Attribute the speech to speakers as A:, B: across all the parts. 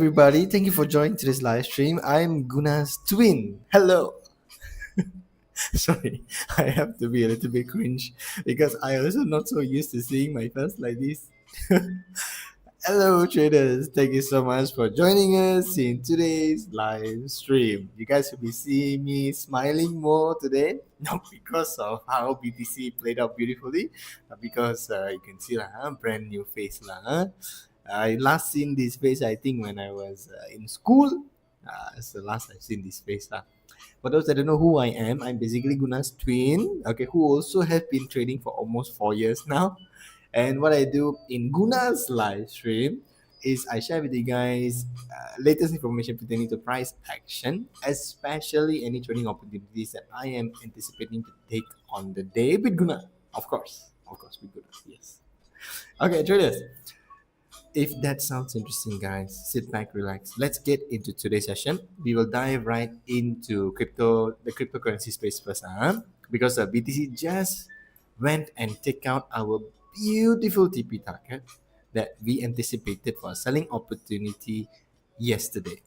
A: everybody. Thank you for joining today's live stream. I'm Guna's twin. Hello. Sorry, I have to be a little bit cringe because I also not so used to seeing my face like this. Hello, traders. Thank you so much for joining us in today's live stream. You guys will be seeing me smiling more today, not because of how BTC played out beautifully, but because you can see brand new face I last seen this face I think when I was in school. It's the last I've seen this face lah. For those that don't know who I am, I'm basically Guna's twin. Okay, who also have been trading for almost 4 years now. And what I do in Guna's live stream is I share with you guys latest information pertaining to price action, especially any trading opportunities that I am anticipating to take on the day with Guna. Of course, with Guna. Yes. Okay, traders. If that sounds interesting, guys, sit back, relax. Let's get into today's session. We will dive right into the cryptocurrency space first, because BTC just went and take out our beautiful TP target that we anticipated for a selling opportunity yesterday.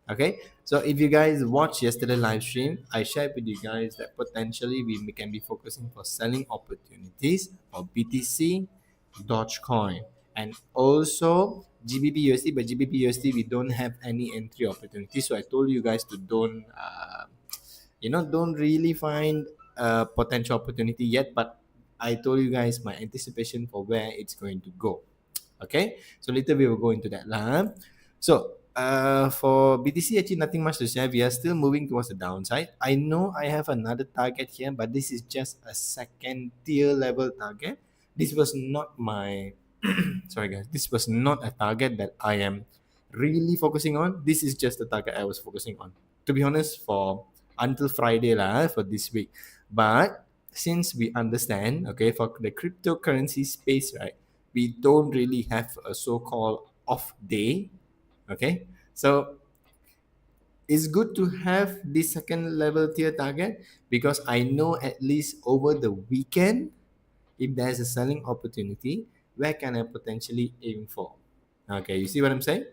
A: Okay, so if you guys watched yesterday live stream, I shared with you guys that potentially we can be focusing for selling opportunities for BTC, Dogecoin, and also GBP USD. But GBP USD we don't have any entry opportunities, so I told you guys to don't really find a potential opportunity yet. But I told you guys my anticipation for where it's going to go. Okay, so later we will go into that lah. So for BTC, actually nothing much to share. We are still moving towards the downside. I know I have another target here, but this is just a second tier level target. This was not my sorry guys, this was not a target that I am really focusing on. This is just the target I was focusing on, to be honest, for until Friday lah, for this week. But since we understand, okay, for the cryptocurrency space, right, we don't really have a so-called off day. Okay, so it's good to have this second level tier target because I know at least over the weekend, if there's a selling opportunity, where can I potentially aim for? Okay, you see what I'm saying?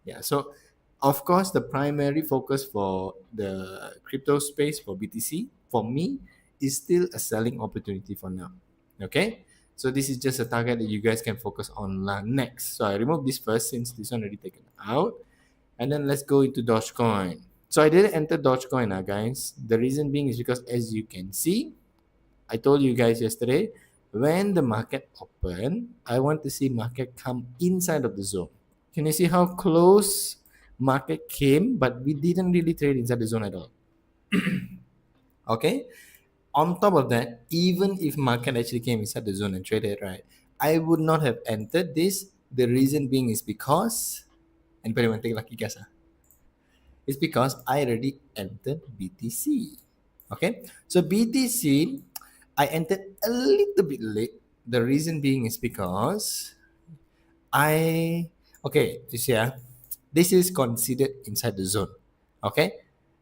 A: Yeah, so of course, the primary focus for the crypto space for BTC, for me, is still a selling opportunity for now. Okay, so this is just a target that you guys can focus on next. So I remove this first since this one already taken out. And then let's go into Dogecoin. So I didn't enter Dogecoin guys. The reason being is because as you can see, I told you guys yesterday, when the market open, I want to see market come inside of the zone. Can you see how close market came, but we didn't really trade inside the zone at all. Okay. On top of that, even if market actually came inside the zone and traded, right, I would not have entered this. The reason being is because, anybody want to take a lucky guess? It's because I already entered BTC. Okay, so BTC, I entered a little bit late. The reason being is because you see, this is considered inside the zone. Okay,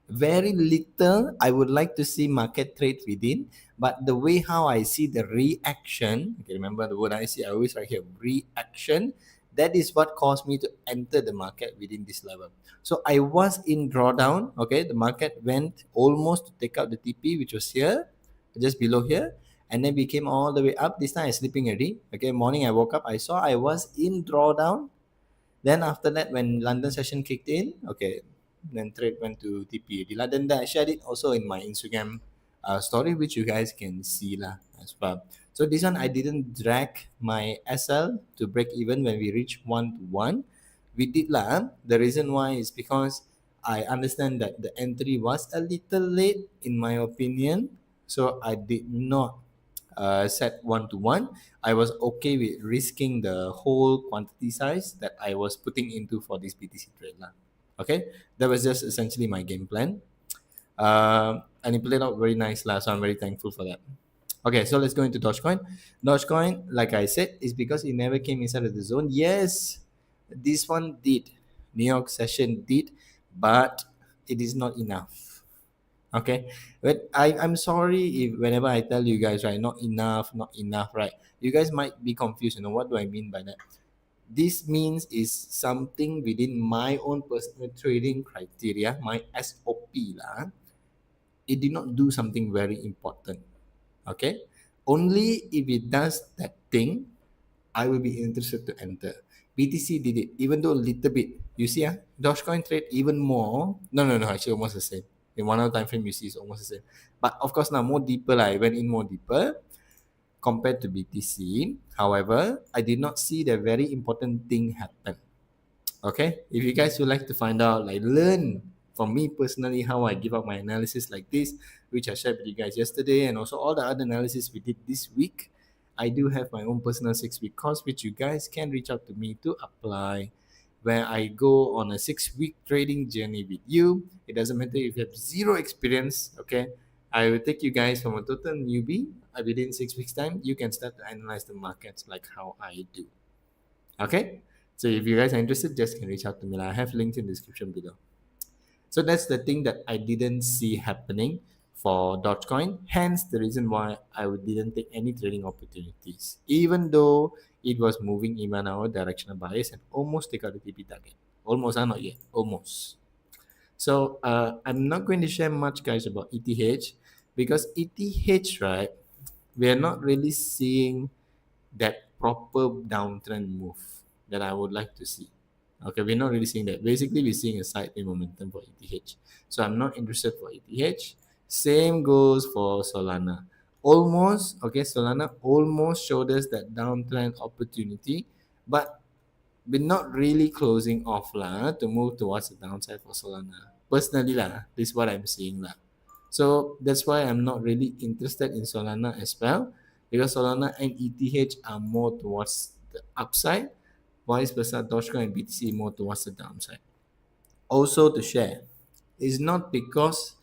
A: very little I would like to see market trade within, but the way how I see the reaction, okay, remember the word I see, I always write here reaction. That is what caused me to enter the market within this level. So I was in drawdown. Okay, the market went almost to take out the TP, which was here, just below here, and then we came all the way up. This time I sleeping already. Okay, morning I woke up, I saw I was in drawdown. Then after that, when London session kicked in, okay, then trade went to TP. Then I shared it also in my Instagram story, which you guys can see lah as well. So this one I didn't drag my SL to break even when we reached 1 to 1. We did lah. The reason why is because I understand that the entry was a little late in my opinion. So I did not set 1 to 1. I was okay with risking the whole quantity size that I was putting into for this BTC trade lah. Okay, that was just essentially my game plan. And it played out very nice lah, so I'm very thankful for that. Okay, so let's go into Dogecoin. Dogecoin, like I said, is because it never came inside of the zone. Yes, this one did. New York session did, but it is not enough. Okay, but I'm sorry if whenever I tell you guys, right, not enough, right, you guys might be confused. What do I mean by that? This means is something within my own personal trading criteria, my SOP lah. It did not do something very important. Okay, only if it does that thing, I will be interested to enter. BTC did it, even though a little bit. You see, Dogecoin trade even more. No, no, no. Actually, almost the same. In 1 hour time frame, you see it's almost the same. But of course, now more deeper. I went in more deeper compared to BTC. However, I did not see the very important thing happen. Okay, if you guys would like to find out, like learn from me personally how I give out my analysis like this, which I shared with you guys yesterday, and also all the other analysis we did this week, I do have my own personal 6 week course, which you guys can reach out to me to apply. Where I go on a 6 week trading journey with you. It doesn't matter if you have zero experience, okay? I will take you guys from a total newbie. Within 6 weeks' time, you can start to analyze the markets like how I do. Okay? So if you guys are interested, just can reach out to me. I have links in the description below. So that's the thing that I didn't see happening for Dogecoin. Hence the reason why I didn't take any trading opportunities, even though it was moving in our directional bias and almost take out the TP target. Almost, not yet. Almost. So I'm not going to share much, guys, about ETH because ETH, right? We are not really seeing that proper downtrend move that I would like to see. Okay, we're not really seeing that. Basically, we're seeing a sideways momentum for ETH. So I'm not interested for ETH. Same goes for Solana. Almost, okay, Solana almost showed us that downtrend opportunity, but we're not really closing off lah to move towards the downside for Solana. Personally lah, this is what I'm seeing lah. So that's why I'm not really interested in Solana as well, because Solana and ETH are more towards the upside, vice versa Dogecoin and BTC more towards the downside. Also to share, it's not because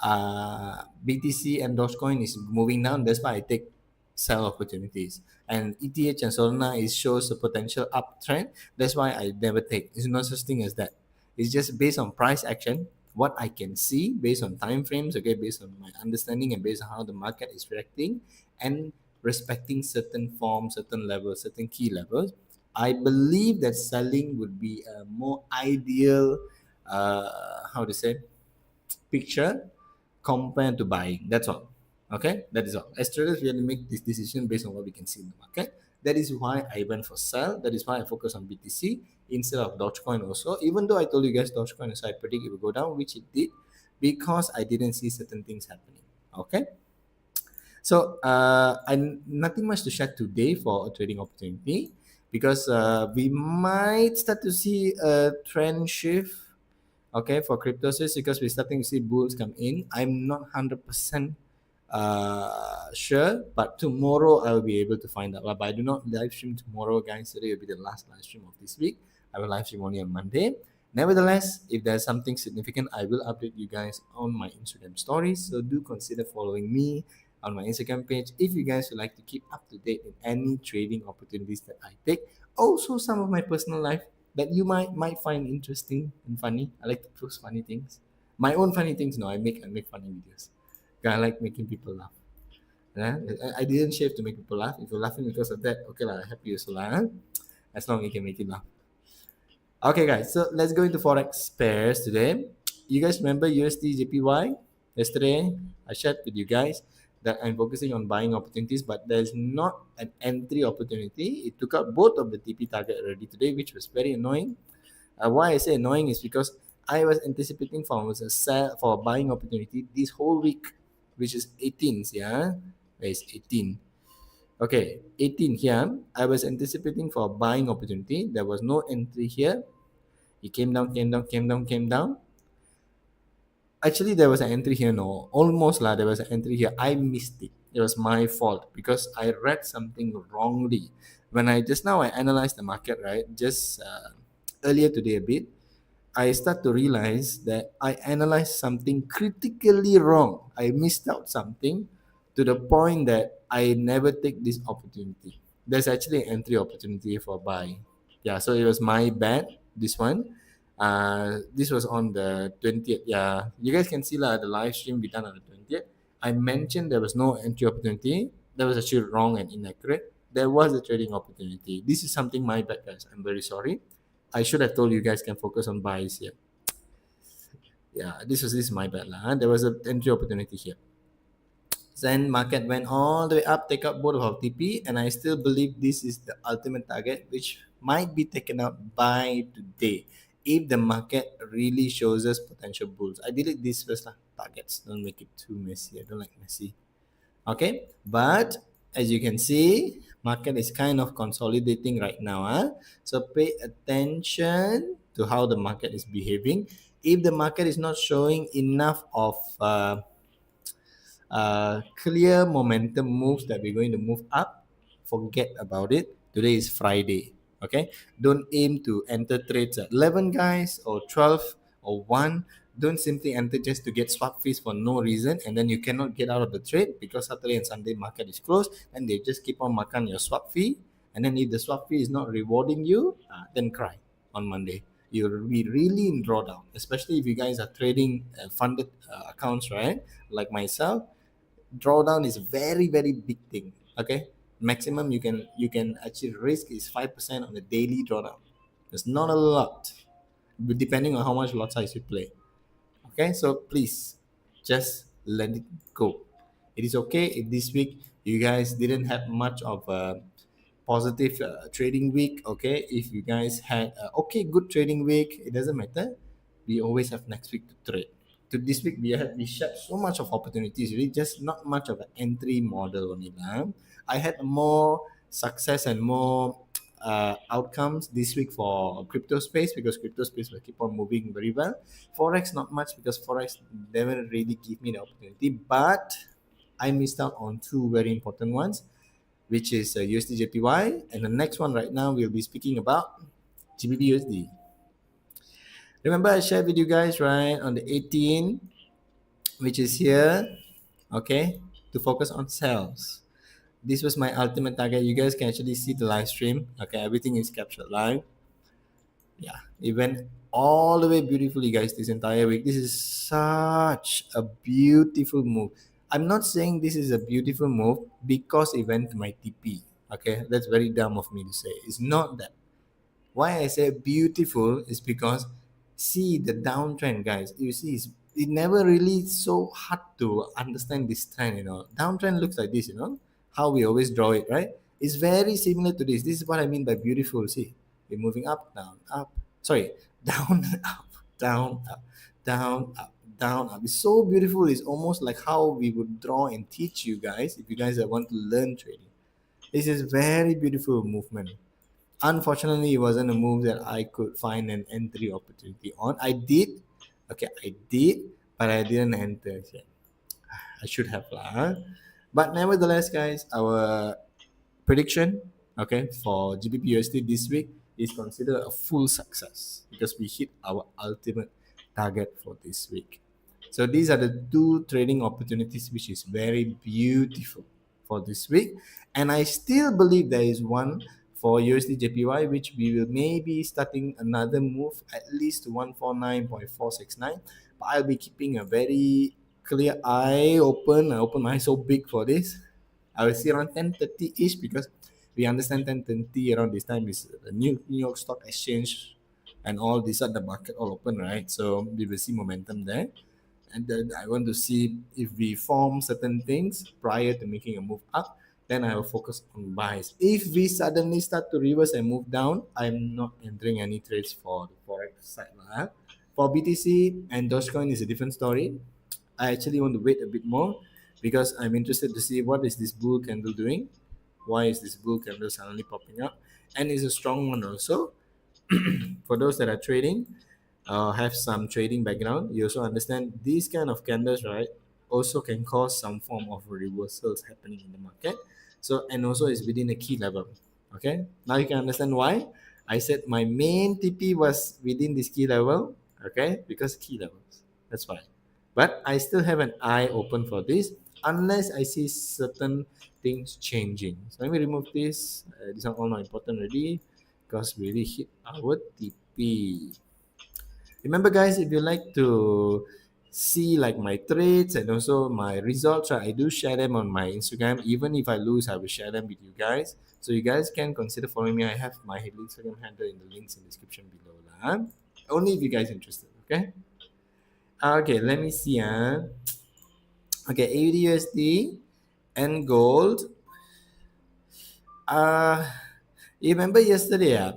A: BTC and Dogecoin is moving down, that's why I take sell opportunities. And ETH and Solana is shows a potential uptrend. That's why I never take. It's no such thing as that. It's just based on price action, what I can see based on time frames, okay, based on my understanding and based on how the market is reacting and respecting certain forms, certain levels, certain key levels. I believe that selling would be a more ideal, how to say, picture compared to buying. That's all. Okay, that is all. As traders, we have to make this decision based on what we can see in the market. That is why I went for sell. That is why I focus on BTC instead of Dogecoin also. Even though I told you guys Dogecoin, so I predict it will go down, which it did, because I didn't see certain things happening. Okay. So I'm nothing much to share today for a trading opportunity because we might start to see a trend shift, okay, for cryptocurrency because we're starting to see bulls come in. I'm not 100% sure, but tomorrow I will be able to find out. But I do not live stream tomorrow, guys. Today will be the last live stream of this week. I will live stream only on Monday. Nevertheless, if there's something significant, I will update you guys on my Instagram stories. So do consider following me on my Instagram page if you guys would like to keep up to date in any trading opportunities that I take. Also, some of my personal life that you might find interesting and funny. I like to post funny things. My own funny things. No, I make funny videos. I like making people laugh. Yeah? I didn't shave to make people laugh. If you're laughing because of that, okay lah, happy also lah. As long as you can make it laugh. Okay, guys. So let's go into forex pairs today. You guys remember USD JPY yesterday? I shared with you guys that I'm focusing on buying opportunities, but there's not an entry opportunity. It took out both of the TP target already today, which was very annoying. Why I say annoying is because I was anticipating for a sell for a buying opportunity this whole week, which is 18th. Yeah, it's 18. Okay, 18 here. I was anticipating for a buying opportunity. There was no entry here. It came down, came down, came down, came down. Actually, there was an entry here. No, almost lah. There was an entry here. I missed it. It was my fault because I read something wrongly. When I just now I analyzed the market, right? Just earlier today a bit, I start to realize that I analyzed something critically wrong. I missed out something to the point that I never take this opportunity. There's actually an entry opportunity for buy. Yeah, so it was my bad. This one. This was on the 20th. Yeah, you guys can see the live stream be done on the 20th. I mentioned there was no entry opportunity. That was actually wrong and inaccurate. there was a trading opportunity. This is something my bad, guys. I'm very sorry. I should have told you guys can focus on buys here. Yeah, this is my bad lah. There was an entry opportunity here. Then market went all the way up, take out both of our TP, and I still believe this is the ultimate target, which might be taken out by today if the market really shows us potential bulls. I delete these first lah, targets. Don't make it too messy. I don't like messy. Okay, but as you can see, market is kind of consolidating right now. So pay attention to how the market is behaving. If the market is not showing enough of clear momentum moves that we're going to move up, forget about it. Today is Friday. Okay, don't aim to enter trades at 11, guys, or 12 or 1. Don't simply enter just to get swap fees for no reason, and then you cannot get out of the trade because Saturday and Sunday market is closed, and they just keep on making your swap fee. And then if the swap fee is not rewarding you, then cry on Monday. You'll be really in drawdown, especially if you guys are trading funded accounts, right? Like myself, drawdown is very big thing. Okay, maximum you can actually risk is 5% on the daily drawdown. It's not a lot, but depending on how much lot size you play. Okay, so please just let it go. It is okay if this week you guys didn't have much of a positive trading week. Okay, if you guys had a okay good trading week, it doesn't matter. We always have next week to trade. To this week we shared so much of opportunities, really just not much of an entry model only lah. I had more success and more outcomes this week for crypto space because crypto space will keep on moving very well. Forex not much because forex never really give me the opportunity, but I missed out on two very important ones, which is USD JPY, and the next one right now we'll be speaking about GBP USD. Remember I shared with you guys right on the 18th, which is here, okay, to focus on sales. This was my ultimate target. You guys can actually see the live stream. Okay, everything is captured live. Yeah, it went all the way beautifully, guys, this entire week. This is such a beautiful move. I'm not saying this is a beautiful move because it went to my TP. Okay, that's very dumb of me to say. It's not that. Why I say beautiful is because see the downtrend, guys. You see, it never really so hard to understand this trend. Downtrend looks like this. How we always draw it, right? It's very similar to this. This is what I mean by beautiful. See, we're moving up, down, up. Sorry, down, up, down, up, down, up, down, up. It's so beautiful. It's almost like how we would draw and teach you guys if you guys want to learn trading. This is very beautiful movement. Unfortunately, it wasn't a move that I could find an entry opportunity on. I did, but I didn't enter yet. I should have lah. But nevertheless, guys, our prediction, okay, for GBP USD this week is considered a full success because we hit our ultimate target for this week. So these are the two trading opportunities which is very beautiful for this week. And I still believe there is one for USD JPY, which we will maybe starting another move at least to 149.469. But I'll be keeping a very clear eye open. I open my eye so big for this. I will see around 10:30 ish because we understand 10:30 around this time is the New York Stock Exchange and all this at the market all open, right? So we will see momentum there. And then I want to see if we form certain things prior to making a move up. Then I will focus on buys. If we suddenly start to reverse and move down, I'm not entering any trades for the forex side lah. For BTC and Dogecoin is a different story. I actually want to wait a bit more because I'm interested to see what is this bull candle doing. Why is this bull candle suddenly popping up? And it's a strong one also. For those that are trading, have some trading background, you also understand these kind of candles, right? Also can cause some form of reversals happening in the market. So and also is within a key level. Okay, now you can understand why I said my main TP was within this key level. Okay, because key levels. That's why. But I still have an eye open for this unless I see certain things changing. So let me remove this. These are all not important already because we really hit our TP. Remember, guys, if you like to see like my trades and also my results, right? I do share them on my Instagram. Even if I lose, I will share them with you guys. So you guys can consider following me. I have my Instagram handle in the links in the description below. Lah. Only if you guys interested. Okay. Okay, let me see. Okay, AUDUSD and gold. Uh, you remember yesterday?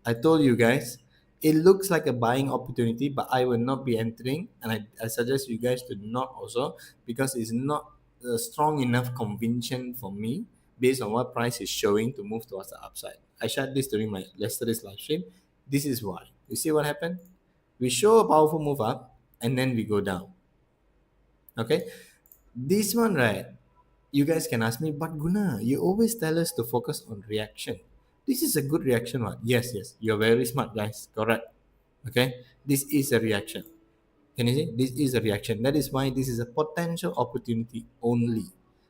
A: I told you guys it looks like a buying opportunity, but I will not be entering, and I suggest you guys to not also because it's not a strong enough conviction for me based on what price is showing to move towards the upside. I shared this during my yesterday's live stream. This is why. You see what happened? We show a powerful move up and then we go down. Okay, this one, right? You guys can ask me, but Guna, you always tell us to focus on reaction. This is a good reaction one. Yes, yes, you're very smart, guys. Correct. Okay, this is a reaction. Can you see? This is a reaction. That is why this is a potential opportunity only.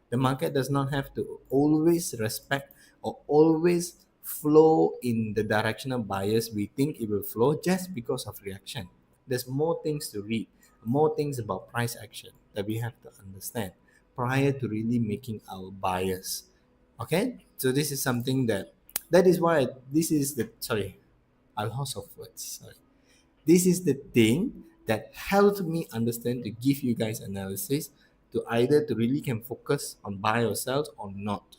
A: The market does not have to always respect or always flow in the direction of buyers. We think it will flow just because of reaction. There's more things to read, more things about price action that we have to understand prior to really making our buyers. Okay, so this is something that is why this is the sorry, I lost of words. Sorry, this is the thing that helped me understand to give you guys analysis to either to really can focus on buy or sell or not.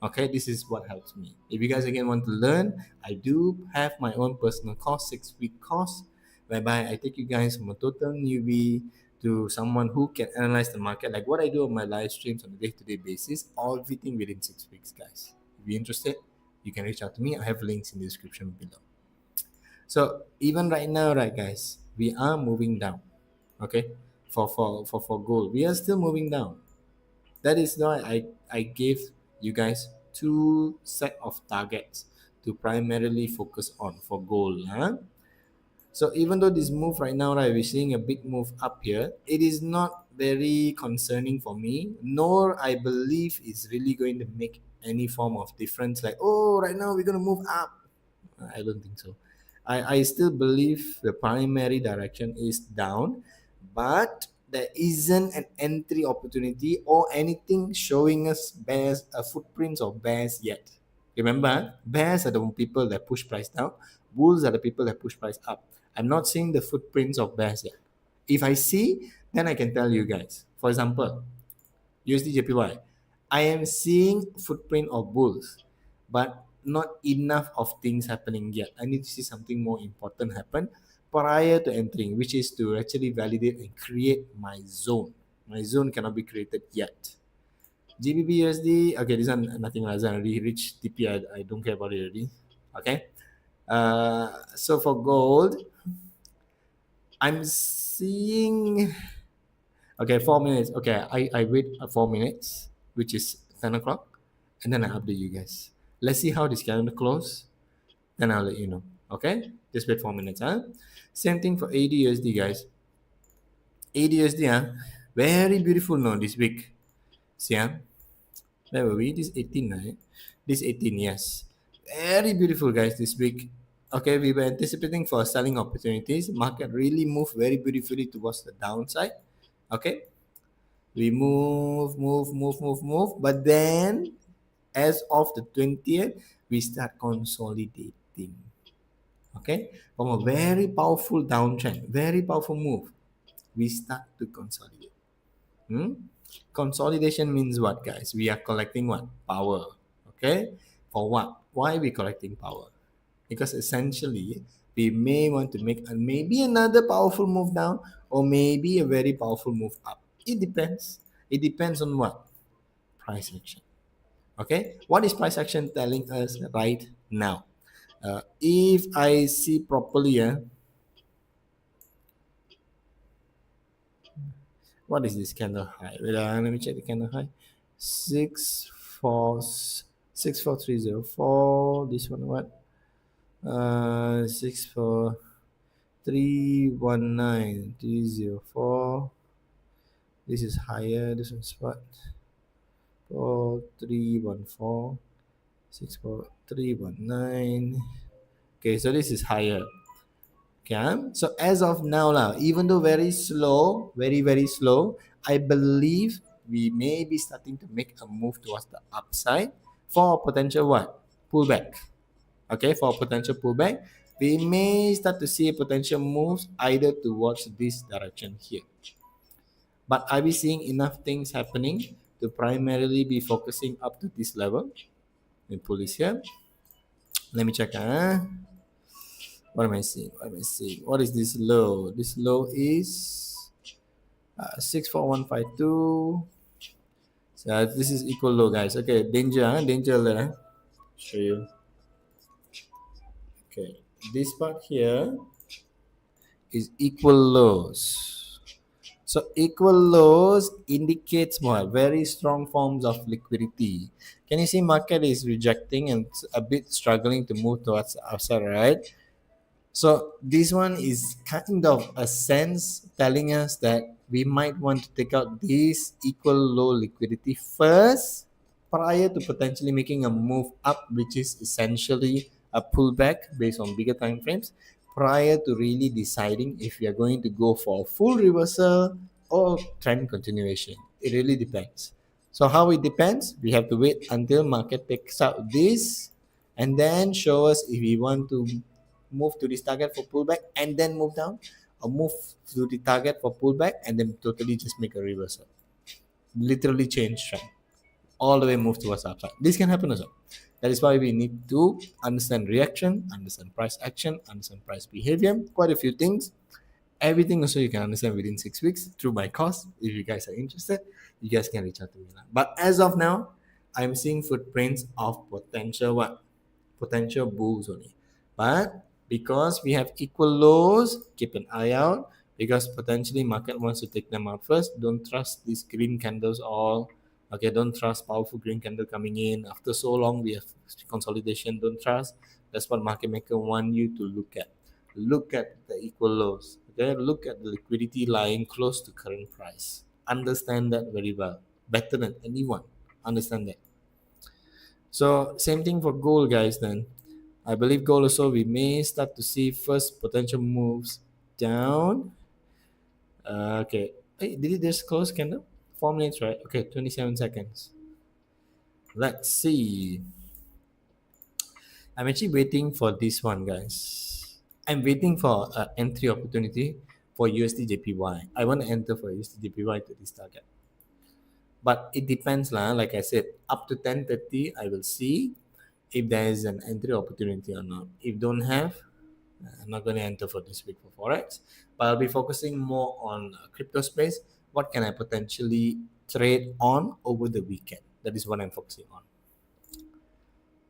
A: Okay, this is what helps me. If you guys again want to learn, I do have my own personal course, 6 week course, whereby I take you guys from a total newbie to someone who can analyze the market, like what I do on my live streams on a day-to-day basis, everything within 6 weeks, guys. If you're interested, you can reach out to me. I have links in the description below. So even right now, right, guys, we are moving down. Okay, for gold, we are still moving down. That is why I gave you guys two set of targets to primarily focus on for gold. Huh? So even though this move right now, right, we're seeing a big move up here, it is not very concerning for me, nor I believe it's really going to make any form of difference. Like, oh, right now we're gonna move up. I don't think so. I still believe the primary direction is down, but there isn't an entry opportunity or anything showing us bears footprints of bears yet. Remember, bears are the people that push price down, bulls are the people that push price up. I'm not seeing the footprints of bears yet. If I see, then I can tell you guys. For example, USD JPY. I am seeing footprint of bulls, but not enough of things happening yet. I need to see something more important happen prior to entering, which is to actually validate and create my zone. My zone cannot be created yet. GBP USD, okay, this one nothing else. I already reached TP. I don't care about it already. Okay. So for gold, I'm seeing. Okay, 4 minutes. Okay, I wait 4 minutes, which is 10 o'clock, and then I update you guys. Let's see how this calendar close. Then I'll let you know. Okay, just wait 4 minutes. Huh? Same thing for ADUSD, guys. ADUSD, very beautiful no this week. See, where were we? This 18, right? This 18, yes. Very beautiful, guys, this week. Okay, we were anticipating for selling opportunities. Market really moved very beautifully towards the downside. Okay, we move, but then as of the 20th, we start consolidating. Okay, from a very powerful downtrend, very powerful move, we start to consolidate. Consolidation means what, guys? We are collecting what? Power. Okay, for what? Why we collecting power? Because essentially we may want to make maybe another powerful move down or maybe a very powerful move up. It depends. It depends on what? Price action. Okay, what is price action telling us right now? If I see properly, what is this candle high? Wait, let me check the candle high. 64304. This one what? 64319 This is higher. This one's what? 4314 64319. Okay, so this is higher. Okay, so as of now, even though very slow, very very slow, I believe we may be starting to make a move towards the upside for a potential what pullback. Okay, for a potential pullback, we may start to see potential moves either towards this direction here. But are we seeing enough things happening to primarily be focusing up to this level? Let me pull this here. Let me check. What am I seeing? What am I seeing? What is this low? This low is 64152. So this is equal low, guys. Okay, danger, danger alert. Show you. Okay, this part here is equal lows. So equal lows indicates what? Very strong forms of liquidity. Can you see market is rejecting and a bit struggling to move towards the upside, right? So this one is kind of a sense telling us that we might want to take out this equal low liquidity first prior to potentially making a move up, which is essentially a pullback based on bigger time frames, prior to really deciding if we are going to go for a full reversal or trend continuation. It really depends. So how it depends, we have to wait until market takes out this and then show us if we want to move to this target for pullback and then move down, or move to the target for pullback and then totally just make a reversal. Literally change trend. All the way move towards upside. This can happen as well. That is why we need to understand reaction, understand price action, understand price behavior, quite a few things. Everything also you can understand within 6 weeks through my course. If you guys are interested, you guys can reach out to me now. But as of now, I'm seeing footprints of potential what? Potential bulls only. But because we have equal lows, keep an eye out because potentially market wants to take them out first. Don't trust these green candles all. Okay, don't trust powerful green candle coming in. After so long, we have consolidation. Don't trust. That's what market maker want you to look at. Look at the equal lows. Okay, look at the liquidity lying close to current price. Understand that very well. Better than anyone. Understand that. So same thing for gold, guys. Then I believe gold also we may start to see first potential moves down. Okay. Hey, did it just close candle? 4 minutes, right? Okay, 27 seconds. Let's see. I'm actually waiting for this one, guys. I'm waiting for an entry opportunity for USD JPY. I want to enter for USD JPY to this target. But it depends, lah. Like I said, up to 10:30, I will see if there is an entry opportunity or not. If don't have, I'm not going to enter for this week for forex, but I'll be focusing more on crypto space. What can I potentially trade on over the weekend? That is what I'm focusing on.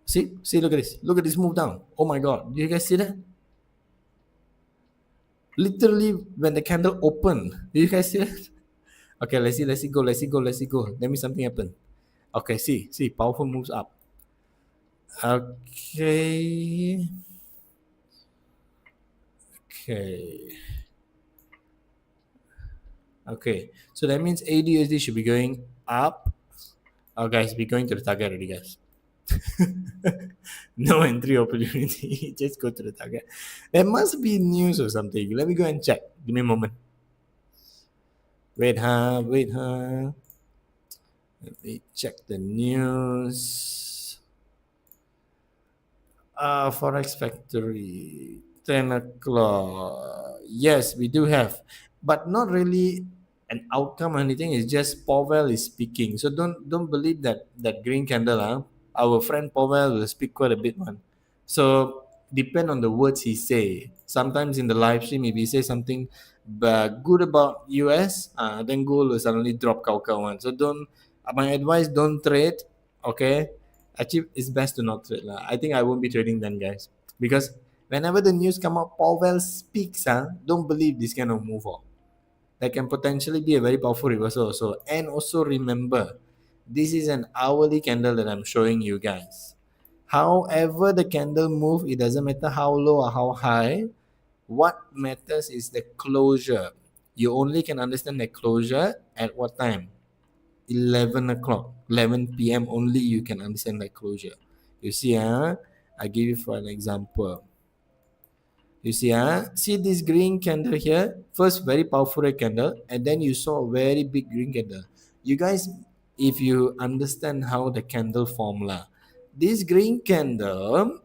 A: See, look at this. Look at this move down. Oh my god, do you guys see that? Literally, when the candle opened, do you guys see that? Okay, let's see go. Let me something happen. Okay, see, powerful moves up. Okay. Okay. Okay. So that means ADUSD should be going up. Oh, guys, be going to the target already, guys. No entry opportunity. Just go to the target. There must be news or something. Let me go and check. Give me a moment. Wait, huh? Let me check the news. Forex Factory, 10 o'clock. Yes, we do have, but not really an outcome or anything. It's just Powell is speaking. So don't believe that green candle. Our friend Powell will speak quite a bit, man. So depend on the words he say. Sometimes in the live stream, if he say something good about US, then gold will suddenly drop cow one. So don't. My advice: don't trade. Okay, actually it's best to not trade lah. I think I won't be trading then, guys, because whenever the news come out, Powell speaks, don't believe this kind of move on. That can potentially be a very powerful reversal also. And also remember, this is an hourly candle that I'm showing you guys. However the candle move, it doesn't matter how low or how high. What matters is the closure. You only can understand the closure at what time? 11 o'clock, 11 p.m. only you can understand that closure. You see, I give you for an example. You see, see this green candle here? First, very powerful red candle, and then you saw a very big green candle. You guys, if you understand how the candle formula, this green candle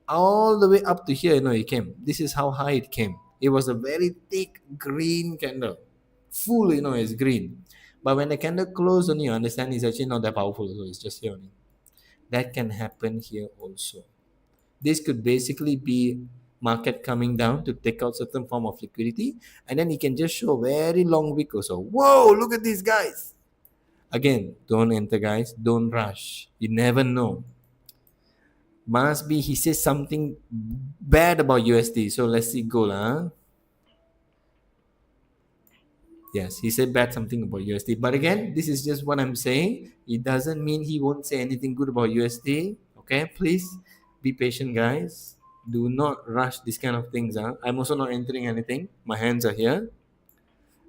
A: all the way up to here, it came. This is how high it came. It was a very thick green candle, full, it's green. But when the candle closed on you, understand it's actually not that powerful, so it's just here only. That can happen here also. This could basically be market coming down to take out certain form of liquidity, and then it can just show very long wick also. Whoa, look at these guys. Again, don't enter, guys. Don't rush. You never know. Must be he says something bad about USD. So let's see gold. Yes, he said bad something about USD. But again, this is just what I'm saying. It doesn't mean he won't say anything good about USD. Okay, please be patient, guys. Do not rush these kind of things. I'm also not entering anything. My hands are here.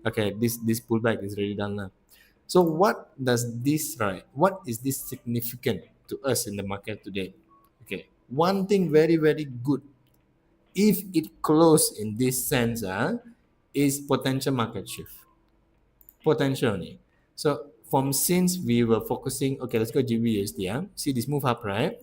A: Okay, this pullback is already done now. So what does this right? What is this significant to us in the market today? Okay, one thing very very good. If it close in this sense, is potential market shift. Potential only. So from since we were focusing, okay, let's go GBUSD. See this move up, right?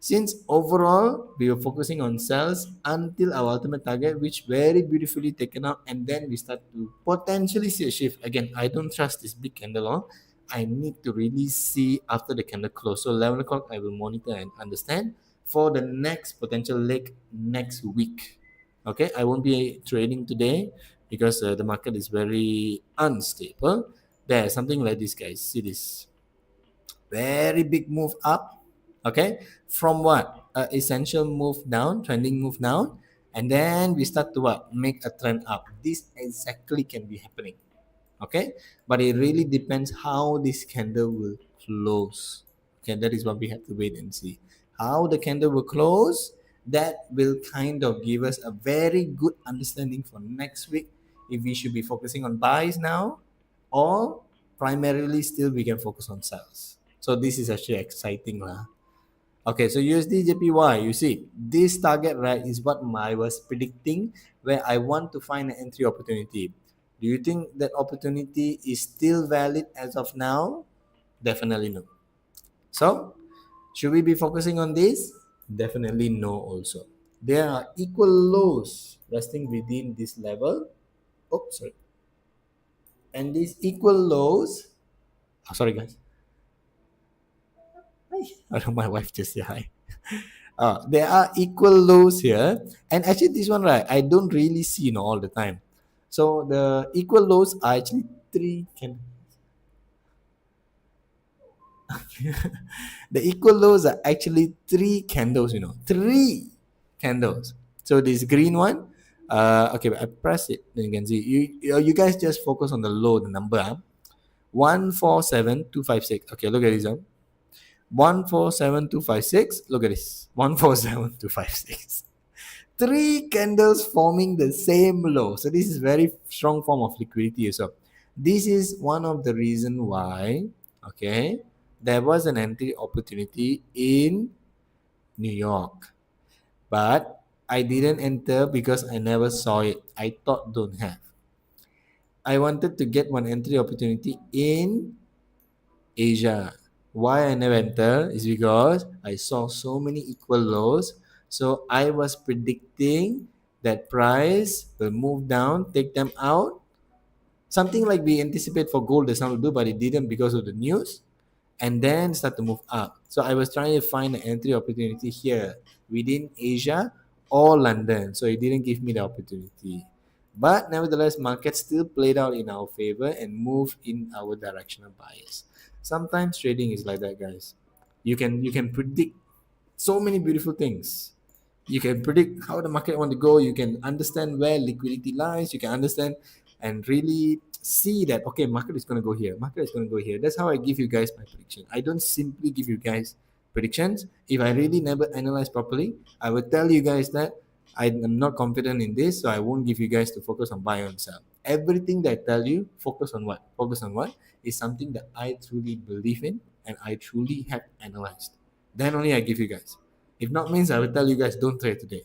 A: Since overall we were focusing on sales until our ultimate target, which very beautifully taken out, and then we start to potentially see a shift. Again, I don't trust this big candle on. I need to really see after the candle close. So 11 o'clock, I will monitor and understand for the next potential leg next week. Okay, I won't be trading today because the market is very unstable. There, something like this, guys. See this very big move up. Okay, from what essential move down, trending move down, and then we start to what make a trend up. This exactly can be happening. Okay, but it really depends how this candle will close. Okay, that is what we have to wait and see how the candle will close. That will kind of give us a very good understanding for next week if we should be focusing on buys now, or primarily still we can focus on sales. So this is actually exciting lah. Okay, so USD JPY, you see, this target right is what I was predicting, where I want to find an entry opportunity. Do you think that opportunity is still valid as of now? Definitely no. So, should we be focusing on this? Definitely no also. There are equal lows resting within this level. Oh, sorry. And these equal lows, sorry guys. I know my wife just said hi. There are equal lows here, and actually this one right, I don't really see all the time. So the equal lows are actually three. The equal lows are actually three candles. Three candles. So this green one, okay, I press it, then you can see. You guys just focus on the low, the number. 147256. Okay, look at this one. 147256. Look at this. 147256. Three candles forming the same low. So this is very strong form of liquidity. So this is one of the reason why, okay, there was an entry opportunity in New York, but I didn't enter because I never saw it. I thought don't have. I wanted to get one entry opportunity in Asia. Why I never enter is because I saw so many equal lows. So I was predicting that price will move down, take them out. Something like we anticipate for gold the sun will do, but it didn't because of the news, and then start to move up. So I was trying to find an entry opportunity here within Asia or London. So it didn't give me the opportunity. But nevertheless, market still played out in our favor and moved in our directional bias. Sometimes trading is like that, guys. You can predict so many beautiful things. You can predict how the market want to go. You can understand where liquidity lies. You can understand and really see that okay, market is going to go here. Market is going to go here. That's how I give you guys my prediction. I don't simply give you guys predictions. If I really never analyze properly, I will tell you guys that I am not confident in this, so I won't give you guys to focus on buy and sell. Everything that I tell you, focus on what? Focus on what is something that I truly believe in and I truly have analyzed. Then only I give you guys. If not means I will tell you guys don't trade today.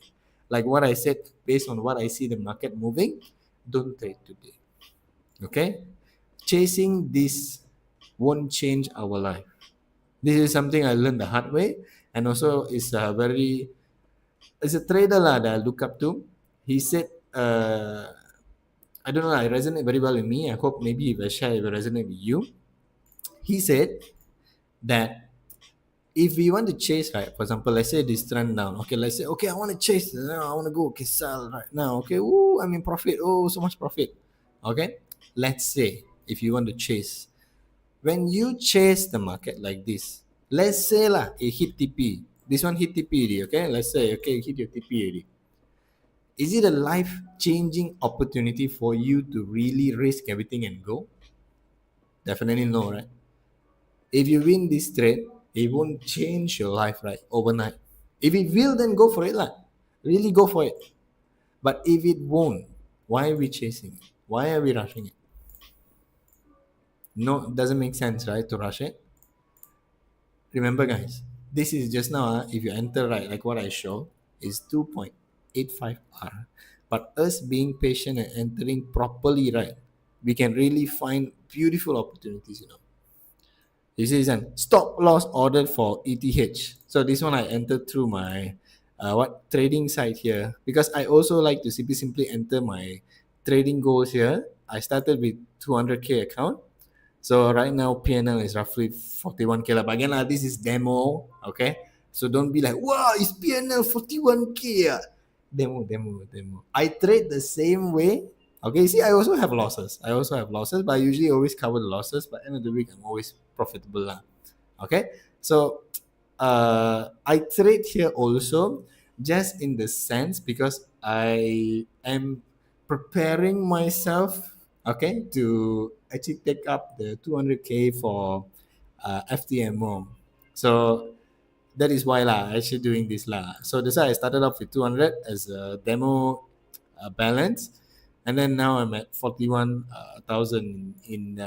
A: Like what I said, based on what I see the market moving, don't trade today. Okay? Chasing this won't change our life. This is something I learned the hard way, and also is a very, it's a trader lah that I look up to. He said, I don't know, it resonate very well with me. I hope maybe if I share, it will resonate with you. He said that if we want to chase, right, for example, let's say this trend down, okay, let's say, okay, I want to chase, I want to go, okay, sell right now, okay, ooh, I'm in profit, oh, so much profit, okay, let's say if you want to chase, when you chase the market like this, let's say lah, it hit TP, this one hit TP already, okay, let's say, okay, hit your TP already, is it a life changing opportunity for you to really risk everything and go? Definitely no, right? If you win this trade, it won't change your life, right, overnight. If it will, then go for it, lah. Really go for it. But if it won't, why are we chasing it? Why are we rushing it? No, it doesn't make sense, right, to rush it. Remember, guys, this is just now. If you enter right, like what I show, is 2.85 R. But us being patient and entering properly, right, we can really find beautiful opportunities, you know. This is an stop loss ordered for ETH. So this one I entered through my what trading site here, because I also like to simply enter my trading goals here. I started with 200k account. So right now PNL is roughly 41k lah. But again, this is demo, okay? So don't be like, wow, it's PNL 41k. Demo. I trade the same way. Okay, see, I also have losses. But I usually always cover the losses. But end of the week, I'm always profitable lah. Okay, so I trade here also, just in the sense because I am preparing myself, okay, to actually take up the 200k for FTMO. So that is why lah, I actually doing this lah. So that's why I started off with 200 as a demo balance, and then now I'm at 41,000 in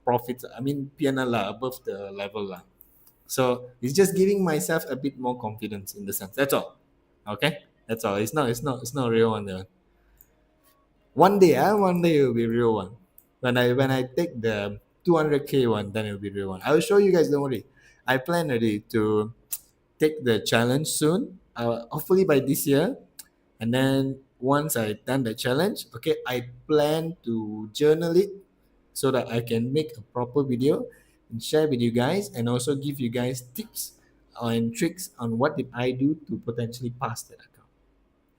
A: profits. I mean PNL lah, above the level lah. So it's just giving myself a bit more confidence in the sense. That's all. Okay, that's all. It's not a real one. One day it will be real one. When I take the 200k one, then it will be real one. I will show you guys. Don't worry. I plan already to take the challenge soon. Hopefully by this year, and then once I done the challenge, okay, I plan to journal it so that I can make a proper video and share with you guys, and also give you guys tips and tricks on what did I do to potentially pass that account.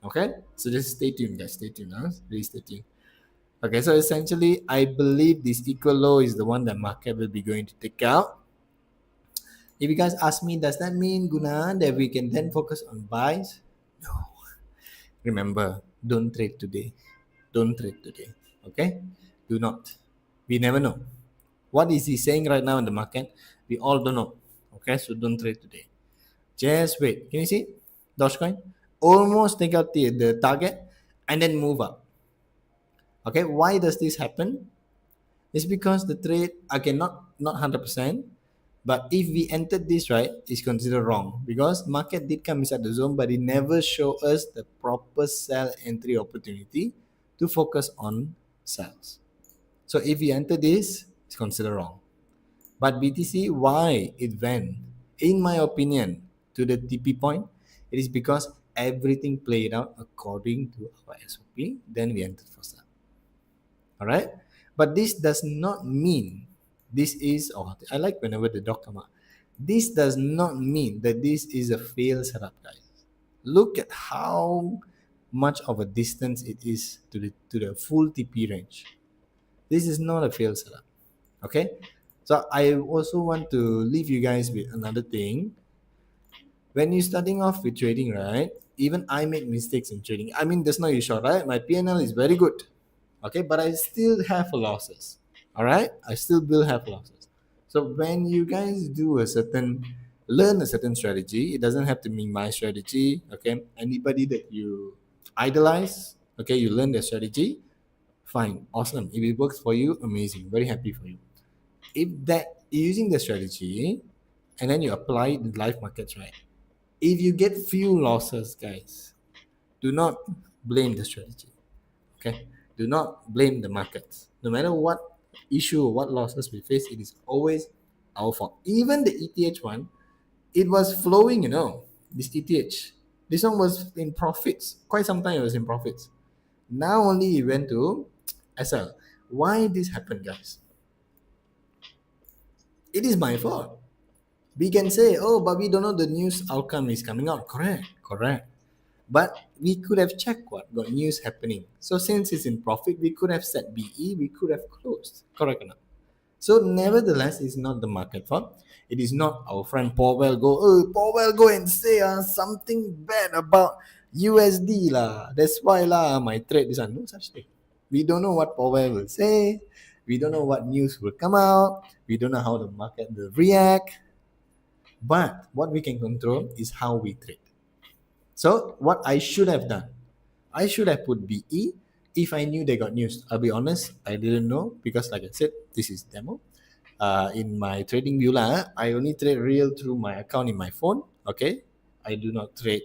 A: Okay, so just stay tuned, guys. Stay tuned, huh? Really stay tuned. Okay, so essentially, I believe this equal low is the one that market will be going to take out. If you guys ask me, does that mean, Guna, that we can then focus on buys? No. Remember, don't trade today. Don't trade today. Okay? Do not. We never know. What is he saying right now in the market? We all don't know. Okay, so don't trade today. Just wait. Can you see Dogecoin? Almost take out the target and then move up. Okay, why does this happen? It's because the trade, again, not 100%, but if we entered this right, it's considered wrong because market did come inside the zone, but it never show us the proper sell entry opportunity to focus on sells. So if we enter this, it's considered wrong. But BTC, why it went, in my opinion, to the TP point, it is because everything played out according to our SOP. Then we entered for sell. All right, but this does not mean this is. Oh, I like whenever the dog come out. This does not mean that this is a fail setup, guys. Look at how much of a distance it is to the full TP range. This is not a fail setup. Okay, so I also want to leave you guys with another thing. When you're starting off with trading, right? Even I make mistakes in trading. I mean, there's no issue, right? My PNL is very good, okay, but I still have losses. All right, I still will have losses. So when you guys learn a certain strategy, it doesn't have to be my strategy. Okay, anybody that you idolize, okay, you learn the strategy, fine, awesome. If it works for you, amazing, very happy for you. If that using the strategy and then you apply it in live markets, right? If you get few losses, guys, Do not blame the strategy. Okay, do not blame the markets. No matter what issue or what losses we face, it is always our fault. Even the ETH one, it was flowing, this ETH. This one was in profits. Quite some time it was in profits. Now only it went to SL. Why this happened, guys? It is my fault. We can say, oh, but we don't know the news outcome is coming out. Correct, correct. But we could have checked what got news happening. So since it's in profit, we could have set BE, we could have closed. Correct or not? So nevertheless, it's not the market fault. It is not our friend Powell go and say something bad about USD lah. That's why lah my trade is on no such thing. We don't know what Powell will say. We don't know what news will come out. We don't know how the market will react. But what we can control is how we trade. So what I should have done, I should have put BE if I knew they got news. I'll be honest, I didn't know because like I said, this is demo. In my trading view lah, I only trade real through my account in my phone. Okay, I do not trade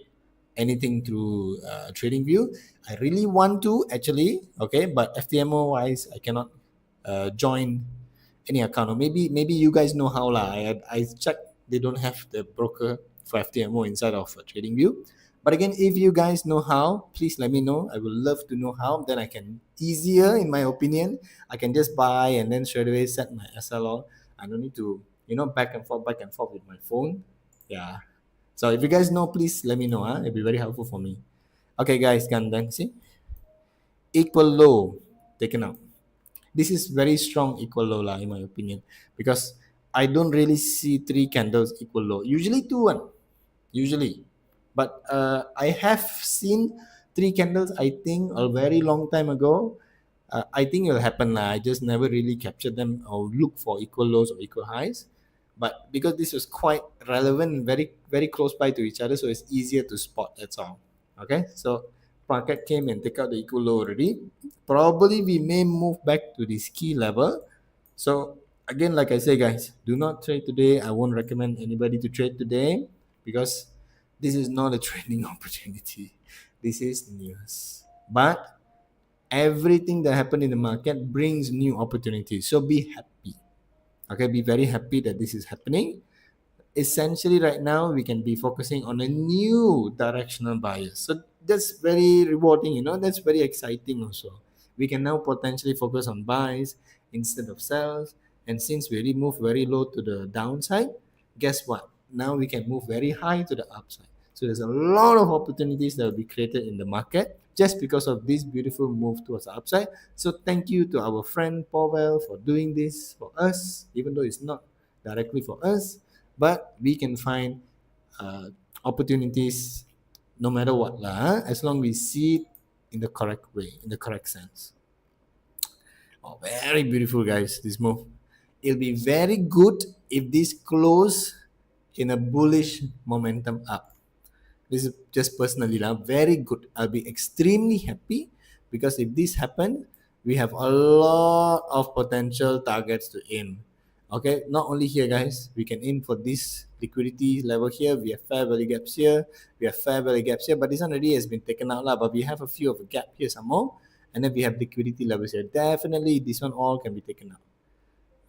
A: anything through trading view. I really want to actually, okay, but FTMO wise, I cannot join any account. Or maybe you guys know how lah. I checked, they don't have the broker for FTMO inside of trading view. But again, if you guys know how, please let me know. I would love to know how. Then I can easier, in my opinion, I can just buy and then straight away set my SLR. I don't need to, back and forth with my phone. Yeah. So if you guys know, please let me know. It'll be very helpful for me. Okay, guys, gandang. See? Equal low taken out. This is very strong equal low lah, in my opinion. Because I don't really see 3 candles equal low. Usually 2 one. Usually. But I have seen 3 candles, I think, a very long time ago. I think it will happen. I just never really captured them or look for equal lows or equal highs. But because this was quite relevant, very, very close by to each other, so it's easier to spot. That's all. Okay, so market came and take out the equal low already. Probably we may move back to this key level. So again, like I say, guys, do not trade today. I won't recommend anybody to trade today because this is not a trading opportunity. This is news. But everything that happened in the market brings new opportunities. So be happy. Okay, be very happy that this is happening. Essentially, right now, we can be focusing on a new directional bias. So that's very rewarding, that's very exciting also. We can now potentially focus on buys instead of sells. And since we already moved very low to the downside, guess what? Now we can move very high to the upside. So there's a lot of opportunities that will be created in the market just because of this beautiful move towards the upside. So thank you to our friend Powell for doing this for us, even though it's not directly for us, but we can find uh, opportunities no matter what lah, as long we see it in the correct way, in the correct sense. Oh, very beautiful, guys, this move. It'll be very good if this close in a bullish momentum up. This is just personally lah, very good. I'll be extremely happy because if this happen, we have a lot of potential targets to aim. Okay, not only here, guys, we can aim for this liquidity level here. We have fair value gaps here. We have fair value gaps here, but this one already has been taken out lah. But we have a few of a gap here some more, and then we have liquidity levels here. Definitely, this one all can be taken out.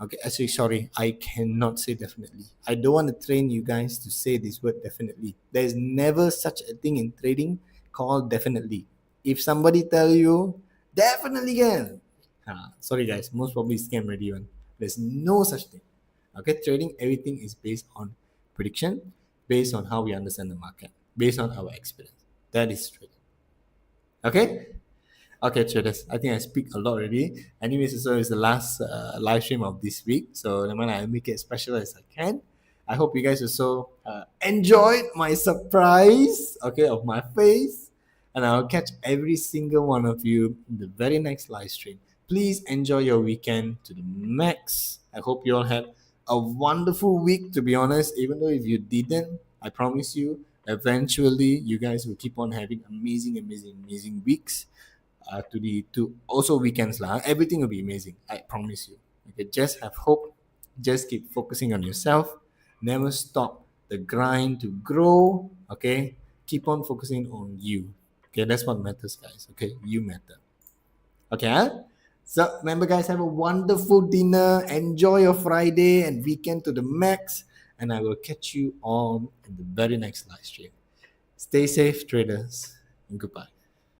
A: Okay, actually, sorry, I cannot say definitely. I don't want to train you guys to say this word definitely. There's never such a thing in trading called definitely. If somebody tell you definitely can, sorry guys, most probably scam already one. There's no such thing. Okay, trading, everything is based on prediction, based on how we understand the market, based on our experience. That is trading. Okay, okay, traders. I think I speak a lot already. Anyways, so it's the last live stream of this week. So I'll make it as special as I can. I hope you guys also enjoyed my surprise, okay, of my face. And I'll catch every single one of you in the very next live stream. Please enjoy your weekend to the max. I hope you all had a wonderful week, to be honest. Even though if you didn't, I promise you, eventually you guys will keep on having amazing, amazing, amazing weeks to also weekends lah. Everything will be amazing. I promise you. Okay, just have hope. Just keep focusing on yourself. Never stop the grind to grow. Okay, keep on focusing on you. Okay, that's what matters, guys. Okay, you matter. Okay, huh? So remember, guys, have a wonderful dinner. Enjoy your Friday and weekend to the max. And I will catch you on in the very next live stream. Stay safe, traders, and goodbye.